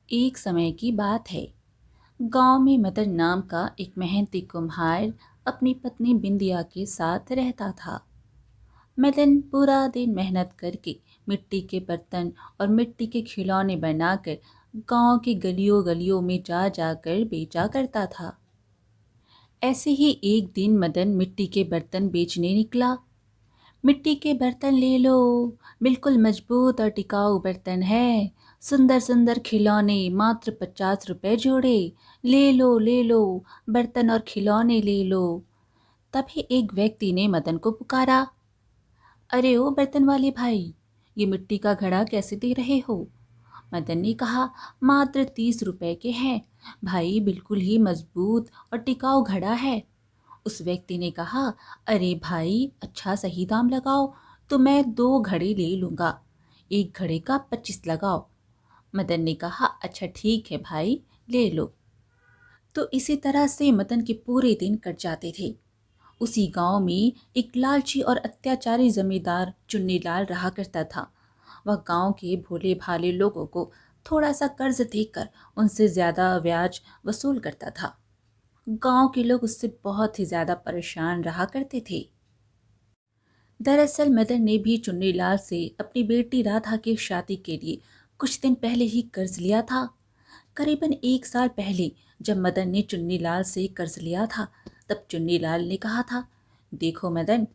एक समय की बात है। गांव में मदन नाम का एक मेहनती कुम्हार अपनी पत्नी बिंदिया के साथ रहता था। मदन पूरा दिन मेहनत करके मिट्टी के बर्तन और मिट्टी के खिलौने बनाकर गांव की गलियों गलियों में जा जाकर बेचा करता था। ऐसे ही एक दिन मदन मिट्टी के बर्तन बेचने निकला। मिट्टी के बर्तन ले लो, बिल्कुल मजबूत और टिकाऊ बर्तन है। सुंदर सुंदर खिलौने मात्र 50 रुपए जोड़े। ले लो, बर्तन और खिलौने ले लो। तभी एक व्यक्ति ने मदन को पुकारा। अरे ओ बर्तन वाले भाई, ये मिट्टी का घड़ा कैसे दे रहे हो? मदन ने कहा, मात्र 30 रुपए के हैं भाई, बिल्कुल ही मजबूत और टिकाऊ घड़ा है। उस व्यक्ति ने कहा, अरे भाई, अच्छा सही दाम लगाओ तो मैं 2 घड़े ले लूँगा। एक घड़े का 25 लगाओ। मदन ने कहा, अच्छा ठीक है भाई, ले लो। तो इसी तरह से मदन के पूरे दिन कट जाते थे। उसी गांव में एक लालची और अत्याचारी जमींदार चुन्नीलाल रहा करता था। वह गांव के भोले भाले लोगों को थोड़ा सा कर्ज देकर उनसे ज्यादा ब्याज वसूल करता था। गांव के लोग उससे बहुत ही ज्यादा परेशान रहा करते थे। दरअसल मदन ने भी चुन्नीलाल से अपनी बेटी राधा की शादी के लिए कुछ दिन पहले ही कर्ज लिया था। करीबन 1 साल पहले जब मदन ने चुन्नीलाल से कर्ज लिया था, तब चुन्नीलाल ने कहा था, देखो मदन,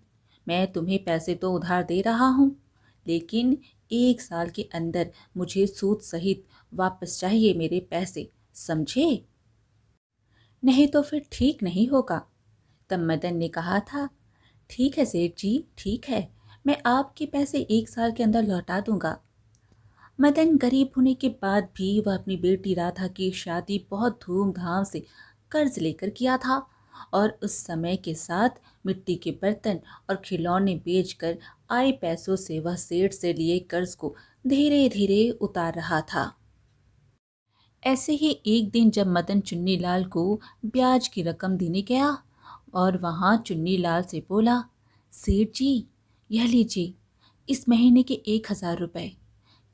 मैं तुम्हें पैसे तो उधार दे रहा हूँ, लेकिन 1 साल के अंदर मुझे सूद सहित वापस चाहिए मेरे पैसे, समझे? नहीं तो फिर ठीक नहीं होगा। तब मदन ने कहा था, ठीक है सेठ जी, ठीक है, मैं आपके पैसे 1 साल के अंदर लौटा दूंगा। मदन गरीब होने के बाद भी वह अपनी बेटी राधा की शादी बहुत धूमधाम से कर्ज लेकर किया था, और उस समय के साथ मिट्टी के बर्तन और खिलौने बेचकर आए पैसों से वह सेठ से लिए कर्ज को धीरे धीरे उतार रहा था। ऐसे ही एक दिन जब मदन चुन्नीलाल को ब्याज की रकम देने गया और वहां चुन्नीलाल से बोला, सेठ जी, यह लीजिए, इस महीने के 1,000 रुपए।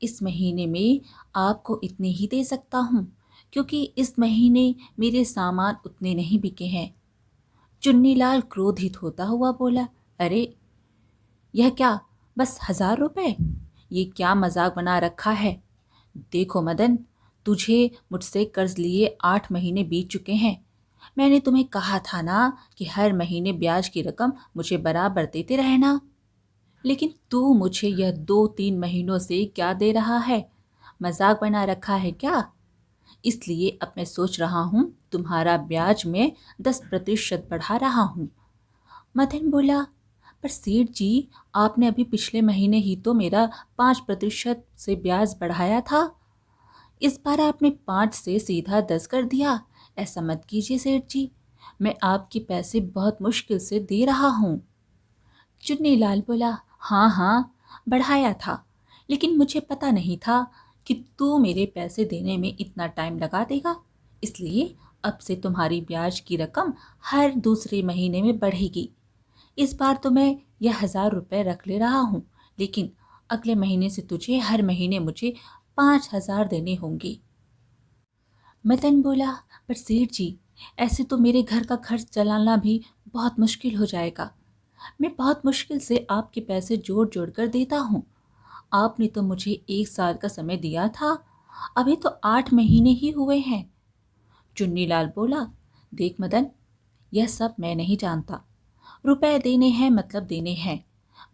इस महीने में आपको इतने ही दे सकता हूँ, क्योंकि इस महीने मेरे सामान उतने नहीं बिके हैं। चुन्नीलाल क्रोधित होता हुआ बोला, अरे यह क्या, बस 1,000 रुपए? ये क्या मजाक बना रखा है? देखो मदन, तुझे मुझसे कर्ज लिए 8 महीने बीत चुके हैं। मैंने तुम्हें कहा था ना कि हर महीने ब्याज की रकम मुझे बराबर देते रहना। लेकिन तू मुझे यह 2-3 महीनों से क्या दे रहा है? मजाक बना रखा है क्या? इसलिए अब मैं सोच रहा हूँ तुम्हारा ब्याज में 10% बढ़ा रहा हूँ। मदन बोला, पर सेठ जी, आपने अभी पिछले महीने ही तो मेरा 5% से ब्याज बढ़ाया था। इस बार आपने 5 से सीधा 10 कर दिया। ऐसा मत कीजिए सेठ जी, मैं आपके पैसे बहुत मुश्किल से दे रहा हूँ। चुन्नीलाल बोला, हाँ हाँ, बढ़ाया था, लेकिन मुझे पता नहीं था कि तू मेरे पैसे देने में इतना टाइम लगा देगा। इसलिए अब से तुम्हारी ब्याज की रकम हर दूसरे महीने में बढ़ेगी। इस बार तो मैं यह 1,000 रुपये रख ले रहा हूँ, लेकिन अगले महीने से तुझे हर महीने मुझे 5,000 देने होंगे। मदन बोला, पर सेठ जी, ऐसे तो मेरे घर का खर्च चलाना भी बहुत मुश्किल हो जाएगा। मैं बहुत मुश्किल से आपके पैसे जोड़ जोड़ कर देता हूँ। आपने तो मुझे 1 साल का समय दिया था, अभी तो 8 महीने ही हुए हैं। चुन्नीलाल बोला, देख मदन, यह सब मैं नहीं जानता। रुपए देने हैं मतलब देने हैं,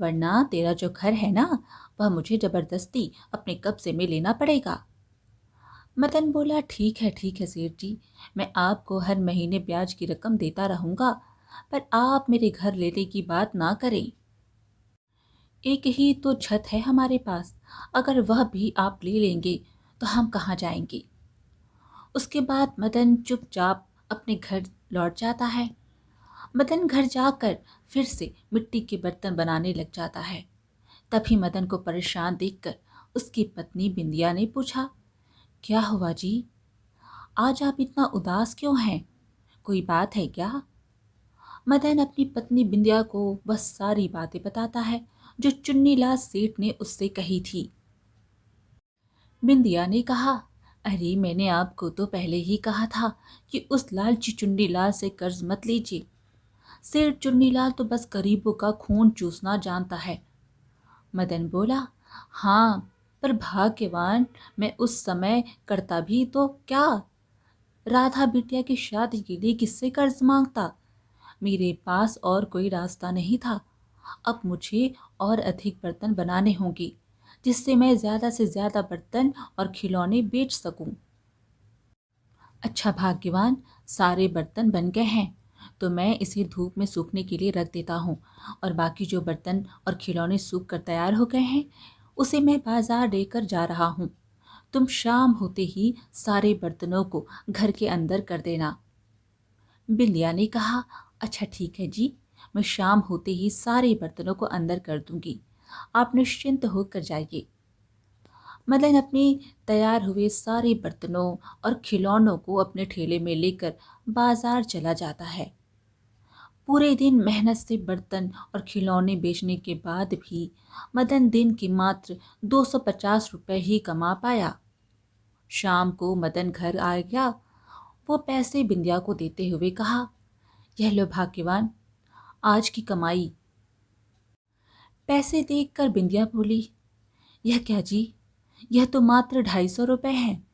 वरना तेरा जो घर है ना, वह मुझे जबरदस्ती अपने कब्जे में लेना पड़ेगा। मदन बोला, ठीक है सेठ जी, मैं आपको हर महीने ब्याज की रकम देता रहूंगा, पर आप मेरे घर लेने की बात ना करें। एक ही तो छत है हमारे पास, अगर वह भी आप ले लेंगे तो हम कहाँ जाएंगे? उसके बाद मदन चुपचाप अपने घर लौट जाता है। मदन घर जाकर फिर से मिट्टी के बर्तन बनाने लग जाता है। तभी मदन को परेशान देखकर उसकी पत्नी बिंदिया ने पूछा, क्या हुआ जी, आज आप इतना उदास क्यों हैं? कोई बात है क्या? मदन अपनी पत्नी बिंदिया को बस सारी बातें बताता है जो चुन्नीलाल सेठ ने उससे कही थी। बिंदिया ने कहा, अरे मैंने आपको तो पहले ही कहा था कि उस लालची चुन्नीलाल से कर्ज मत लीजिए। सेठ चुन्नीलाल तो बस गरीबों का खून चूसना जानता है। मदन बोला, हाँ, पर भाग्यवान मैं उस समय करता भी तो क्या। राधा बिटिया की शादी के लिए किससे कर्ज मांगता। मेरे पास और कोई रास्ता नहीं था। अब मुझे और अधिक बर्तन बनाने होंगे, जिससे मैं ज्यादा से ज्यादा बर्तन और खिलौने बेच सकूं। अच्छा भाग्यवान, सारे बर्तन बन गए हैं, तो मैं इसे धूप में सूखने के लिए रख देता हूँ, और बाकी जो बर्तन और खिलौने सूख कर तैयार हो गए हैं उसे मैं बाजार लेकर जा रहा हूँ। तुम शाम होते ही सारे बर्तनों को घर के अंदर कर देना। बिल्लिया ने कहा, अच्छा ठीक है जी, मैं शाम होते ही सारे बर्तनों को अंदर कर दूंगी, आप निश्चिंत होकर जाइए। मदन अपने तैयार हुए सारे बर्तनों और खिलौनों को अपने ठेले में लेकर बाजार चला जाता है। पूरे दिन मेहनत से बर्तन और खिलौने बेचने के बाद भी मदन दिन के मात्र 250 रुपए ही कमा पाया। शाम को मदन घर आ गया। वो पैसे बिंदिया को देते हुए कहा, यह लो भाग्यवान, आज की कमाई। पैसे देखकर बिंदिया बोली, यह क्या जी, यह तो मात्र 250 रुपए हैं।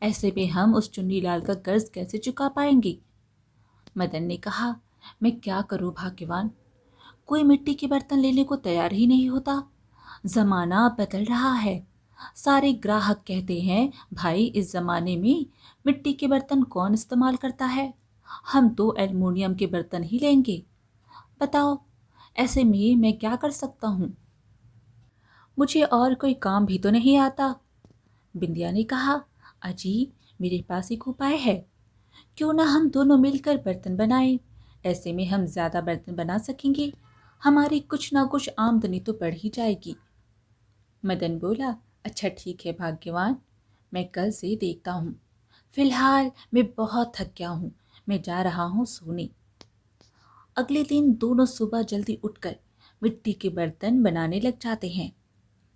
ऐसे में हम उस चुन्नीलाल का कर्ज कैसे चुका पाएंगे। मदन ने कहा, मैं क्या करूं भाग्यवान, कोई मिट्टी के बर्तन लेने को तैयार ही नहीं होता। जमाना बदल रहा है। सारे ग्राहक कहते हैं, भाई इस जमाने में मिट्टी के बर्तन कौन इस्तेमाल करता है, हम तो एल्युमिनियम के बर्तन ही लेंगे। बताओ, ऐसे में मैं क्या कर सकता हूँ। मुझे और कोई काम भी तो नहीं आता। बिंदिया ने कहा, अजी, मेरे पास एक उपाय है। क्यों ना हम दोनों मिलकर बर्तन बनाएं। ऐसे में हम ज्यादा बर्तन बना सकेंगे, हमारी कुछ ना कुछ आमदनी तो बढ़ ही जाएगी। मदन बोला, अच्छा ठीक है भाग्यवान, मैं कल से देखता हूँ। फिलहाल मैं बहुत थक गया हूँ, मैं जा रहा हूँ सोने। अगले दिन दोनों सुबह जल्दी उठकर मिट्टी के बर्तन बनाने लग जाते हैं।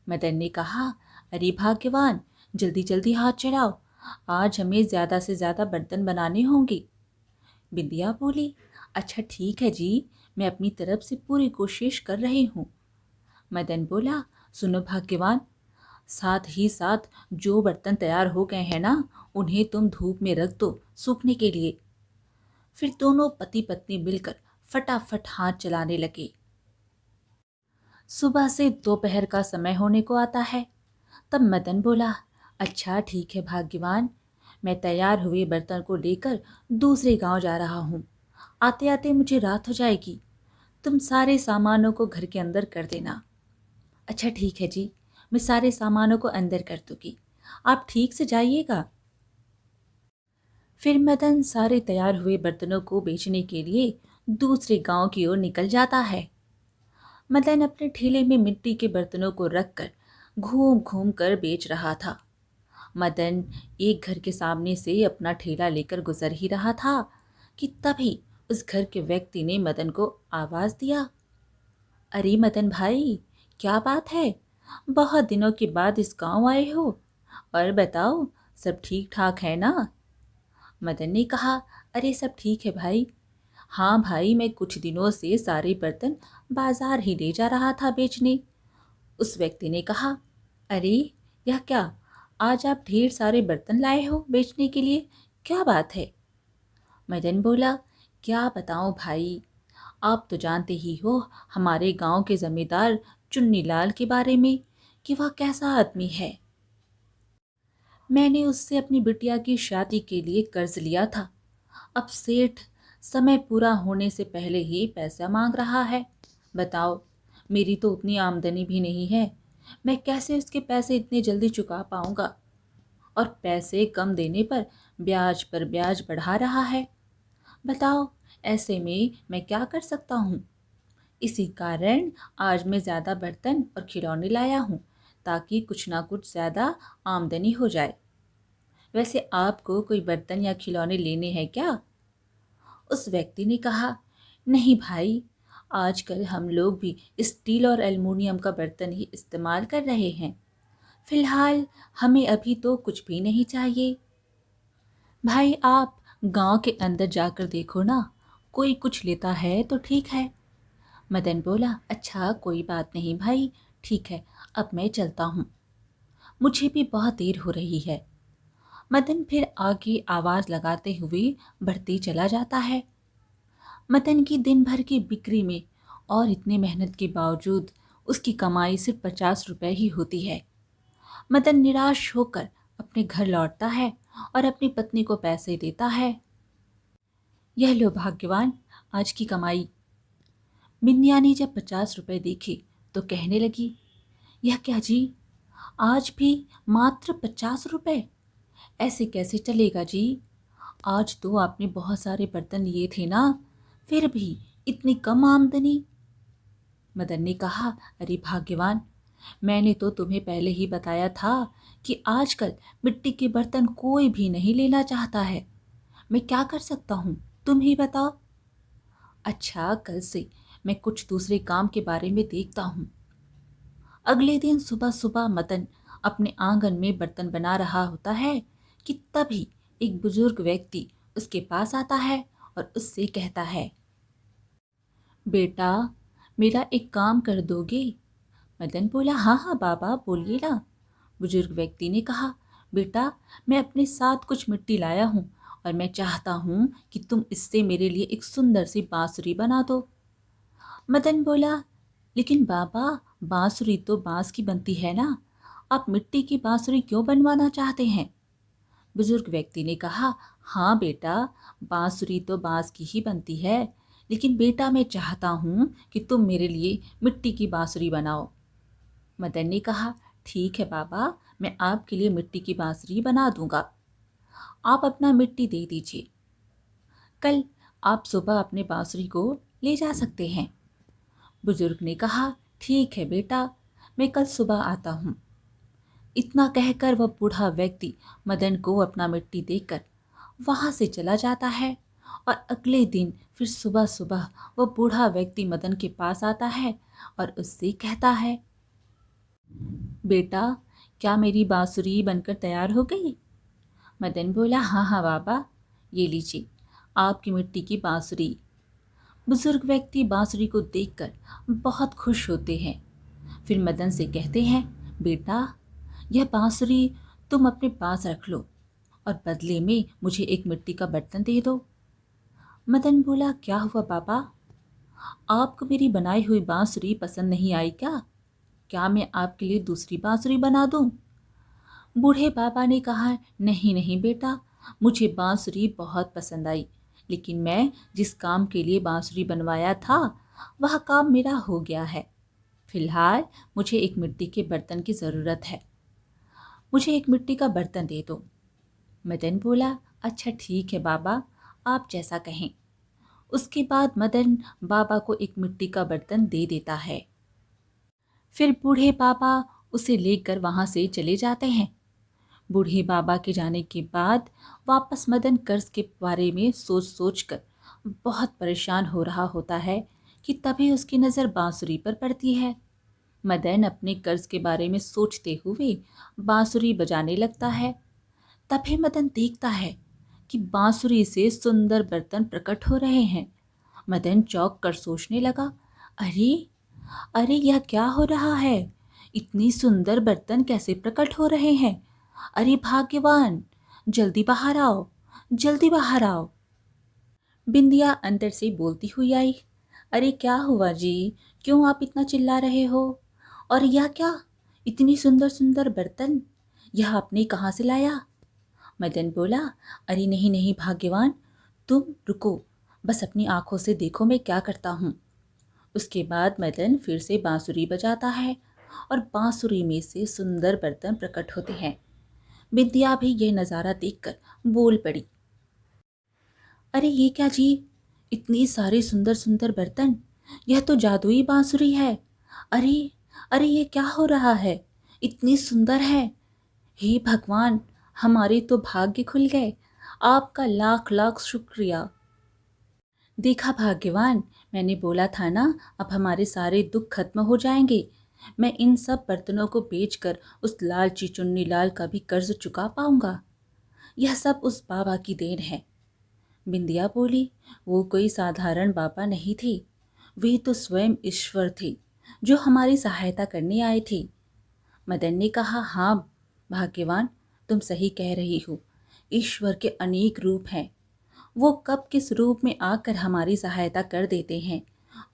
मदन ने कहा, अरे भाग्यवान, जल्दी जल्दी हाथ चढ़ाओ, आज हमें ज्यादा से ज्यादा बर्तन बनाने होंगे। बिंदिया बोली, अच्छा ठीक है जी, मैं अपनी तरफ से पूरी कोशिश कर रही हूँ। मदन बोला, सुनो भाग्यवान, साथ ही साथ जो बर्तन तैयार हो गए हैं ना, उन्हें तुम धूप में रख दो सूखने के लिए। फिर दोनों पति पत्नी मिलकर फटाफट हाथ चलाने लगे। सुबह से दोपहर का समय होने को आता है। तब मदन बोला, अच्छा ठीक है भाग्यवान, मैं तैयार हुए बर्तन को लेकर दूसरे गांव जा रहा हूँ। आते आते मुझे रात हो जाएगी, तुम सारे सामानों को घर के अंदर कर देना। अच्छा ठीक है जी, मैं सारे सामानों को अंदर कर दूंगी, आप ठीक से जाइएगा। फिर मदन सारे तैयार हुए बर्तनों को बेचने के लिए दूसरे गांव की ओर निकल जाता है। मदन अपने ठेले में मिट्टी के बर्तनों को रखकर घूम घूम कर बेच रहा था। मदन एक घर के सामने से अपना ठेला लेकर गुजर ही रहा था कि तभी उस घर के व्यक्ति ने मदन को आवाज दिया, अरे मदन भाई, क्या बात है, बहुत दिनों के बाद इस गांव आए हो, और बताओ सब ठीक ठाक है ना। मदन ने कहा, अरे सब ठीक है भाई। हाँ भाई, मैं कुछ दिनों से सारे बर्तन बाजार ही ले जा रहा था बेचने। उस व्यक्ति ने कहा, अरे यह क्या, आज आप ढेर सारे बर्तन लाए हो बेचने के लिए, क्या बात है। मदन बोला, क्या बताऊं भाई, आप तो जानते ही हो हमारे गांव के जमींदार चुन्नीलाल के बारे में, कि वह कैसा आदमी है। मैंने उससे अपनी बिटिया की शादी के लिए कर्ज लिया था। अब सेठ समय पूरा होने से पहले ही पैसा मांग रहा है। बताओ, मेरी तो उतनी आमदनी भी नहीं है, मैं कैसे उसके पैसे इतने जल्दी चुका पाऊंगा। और पैसे कम देने पर ब्याज बढ़ा रहा है। बताओ, ऐसे में मैं क्या कर सकता हूँ। इसी कारण आज मैं ज़्यादा बर्तन और खिलौने लाया हूँ, ताकि कुछ ना कुछ ज़्यादा आमदनी हो जाए। वैसे आपको कोई बर्तन या खिलौने लेने हैं क्या। उस व्यक्ति ने कहा, नहीं भाई, आजकल हम लोग भी स्टील और एल्युमिनियम का बर्तन ही इस्तेमाल कर रहे हैं। फिलहाल हमें अभी तो कुछ भी नहीं चाहिए। भाई आप गांव के अंदर जाकर देखो ना, कोई कुछ लेता है तो ठीक है। मदन बोला, अच्छा कोई बात नहीं भाई, ठीक है, अब मैं चलता हूँ, मुझे भी बहुत देर हो रही है। मदन फिर आगे आवाज लगाते हुए बढ़ते चला जाता है। मदन की दिन भर की बिक्री में और इतने मेहनत के बावजूद उसकी कमाई सिर्फ 50 रुपए ही होती है। मदन निराश होकर अपने घर लौटता है और अपनी पत्नी को पैसे देता है। यह लो भाग्यवान, आज की कमाई। बिंदिया ने जब 50 रुपए देखे तो कहने लगी, यह क्या जी, आज भी मात्र 50 रुपए? ऐसे कैसे चलेगा जी? आज तो आपने बहुत सारे बर्तन लिए थे ना, फिर भी इतनी कम आमदनी। मदन ने कहा, अरे भाग्यवान, मैंने तो तुम्हें पहले ही बताया था कि आजकल मिट्टी के बर्तन कोई भी नहीं लेना चाहता है। मैं क्या कर सकता हूँ, तुम ही बताओ। अच्छा, कल से मैं कुछ दूसरे काम के बारे में देखता हूँ। अगले दिन सुबह सुबह मदन अपने आंगन में बर्तन बना रहा होता है कि तभी एक बुजुर्ग व्यक्ति उसके पास आता है और उससे कहता है, बेटा मेरा एक काम कर दोगे? मदन बोला, हाँ हाँ बाबा बोलिए ना। बुजुर्ग व्यक्ति ने कहा, बेटा मैं अपने साथ कुछ मिट्टी लाया हूँ और मैं चाहता हूँ कि तुम इससे मेरे लिए एक सुंदर सी बांसुरी बना दो। मदन बोला, लेकिन बाबा बांसुरी तो बांस की बनती है ना, आप मिट्टी की बांसुरी क्यों बनवाना चाहते हैं? बुजुर्ग व्यक्ति ने कहा, हाँ बेटा, बांसुरी तो बांस की ही बनती है, लेकिन बेटा मैं चाहता हूँ कि तुम मेरे लिए मिट्टी की बांसुरी बनाओ। मदन ने कहा, ठीक है बाबा, मैं आपके लिए मिट्टी की बांसुरी बना दूंगा, आप अपना मिट्टी दे दीजिए, कल आप सुबह अपने बांसुरी को ले जा सकते हैं। बुजुर्ग ने कहा, ठीक है बेटा, मैं कल सुबह आता हूँ। इतना कहकर वह बूढ़ा व्यक्ति मदन को अपना मिट्टी देकर वहां से चला जाता है और अगले दिन फिर सुबह सुबह वह बूढ़ा व्यक्ति मदन के पास आता है और उससे कहता है, बेटा क्या मेरी बांसुरी बनकर तैयार हो गई? मदन बोला, हाँ हाँ बाबा, ये लीजिए आपकी मिट्टी की बांसुरी। बुजुर्ग व्यक्ति बांसुरी को देखकर बहुत खुश होते हैं। फिर मदन से कहते हैं, बेटा यह बांसुरी तुम अपने पास रख लो और बदले में मुझे एक मिट्टी का बर्तन दे दो। मदन बोला, क्या हुआ बाबा, आपको मेरी बनाई हुई बांसुरी पसंद नहीं आई क्या? क्या मैं आपके लिए दूसरी बांसुरी बना दूं? बूढ़े बाबा ने कहा, नहीं नहीं बेटा, मुझे बांसुरी बहुत पसंद आई, लेकिन मैं जिस काम के लिए बांसुरी बनवाया था वह काम मेरा हो गया है। फिलहाल मुझे एक मिट्टी के बर्तन की ज़रूरत है, मुझे एक मिट्टी का बर्तन दे दो। मदन बोला, अच्छा ठीक है बाबा, आप जैसा कहें। उसके बाद मदन बाबा को एक मिट्टी का बर्तन दे देता है। फिर बूढ़े बाबा उसे लेकर वहां से चले जाते हैं। बूढ़े बाबा के जाने के बाद वापस मदन कर्ज के बारे में सोच सोच कर बहुत परेशान हो रहा होता है कि तभी उसकी नज़र बांसुरी पर पड़ती है। मदन अपने कर्ज के बारे में सोचते हुए बांसुरी बजाने लगता है। तभी मदन देखता है कि बांसुरी से सुंदर बर्तन प्रकट हो रहे हैं। मदन चौंक कर सोचने लगा, अरे अरे यह क्या हो रहा है, इतनी सुंदर बर्तन कैसे प्रकट हो रहे हैं? अरे भाग्यवान, जल्दी बाहर आओ, जल्दी बाहर आओ। बिंदिया अंदर से बोलती हुई आई, अरे क्या हुआ जी, क्यों आप इतना चिल्ला रहे हो? और यह क्या, इतनी सुंदर सुंदर बर्तन, यह आपने कहाँ से लाया? मदन बोला, अरे नहीं नहीं भाग्यवान, तुम रुको, बस अपनी आंखों से देखो मैं क्या करता हूँ। उसके बाद मदन फिर से बांसुरी बजाता है और बांसुरी में से सुंदर बर्तन प्रकट होते हैं। विद्या भी यह नज़ारा देखकर बोल पड़ी, अरे ये क्या जी, इतनी सारे सुंदर सुंदर बर्तन, यह तो जादुई बांसुरी है। अरे अरे ये क्या हो रहा है, इतनी सुंदर है। हे भगवान, हमारे तो भाग्य खुल गए, आपका लाख लाख शुक्रिया। देखा भाग्यवान, मैंने बोला था ना, अब हमारे सारे दुख खत्म हो जाएंगे। मैं इन सब बर्तनों को बेचकर उस लालची चुन्नी लाल का भी कर्ज चुका पाऊंगा। यह सब उस बाबा की देन है। बिंदिया बोली, वो कोई साधारण बाबा नहीं थे, वे तो स्वयं ईश्वर थे जो हमारी सहायता करने आए थे। मदन ने कहा, हाँ भाग्यवान, तुम सही कह रही हो। ईश्वर के अनेक रूप हैं। वो कब किस रूप में आकर हमारी सहायता कर देते हैं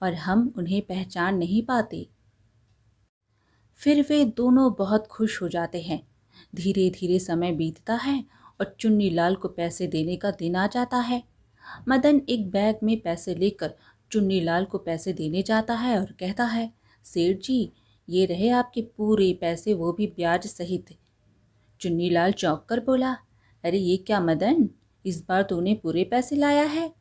और हम उन्हें पहचान नहीं पाते। फिर वे दोनों बहुत खुश हो जाते हैं। धीरे धीरे समय बीतता है और चुन्नी लाल को पैसे देने का दिन आ जाता है। मदन एक बैग में पैसे लेकर चुन्नी लाल को पैसे देने जाता है और कहता है, सेठ जी, ये रहे आपके पूरे पैसे, वो भी ब्याज सहित। चुन्नी लाल चौंक कर बोला, अरे ये क्या मदन, इस बार तूने पूरे पैसे लाया है?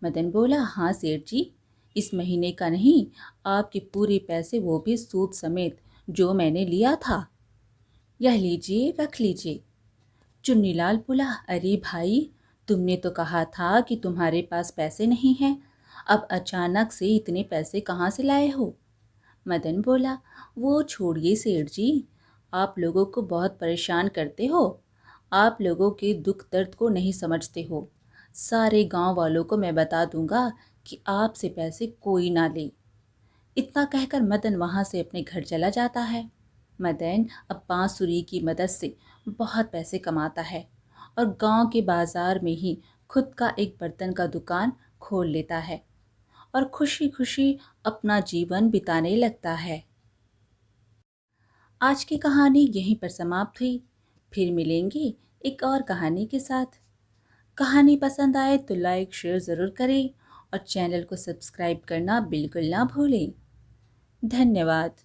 मदन बोला, हाँ सेठ जी, इस महीने का नहीं, आपके पूरे पैसे, वो भी सूद समेत, जो मैंने लिया था। यह लीजिए, रख लीजिए। चुन्नीलाल बोला, अरे भाई, तुमने तो कहा था कि तुम्हारे पास पैसे नहीं हैं, अब अचानक से इतने पैसे कहाँ से लाए हो? मदन बोला, वो छोड़िए सेठ जी, आप लोगों को बहुत परेशान करते हो। आप लोगों के दुख दर्द को नहीं समझते हो। सारे गांव वालों को मैं बता दूंगा कि आपसे पैसे कोई ना ले। इतना कहकर मदन वहां से अपने घर चला जाता है। मदन अब बांसुरी की मदद से बहुत पैसे कमाता है और गांव के बाजार में ही खुद का एक बर्तन का दुकान खोल लेता है और खुशी खुशी अपना जीवन बिताने लगता है। आज की कहानी यहीं पर समाप्त हुई। फिर मिलेंगे एक और कहानी के साथ। कहानी पसंद आए तो लाइक शेयर ज़रूर करें और चैनल को सब्सक्राइब करना बिल्कुल ना भूलें। धन्यवाद।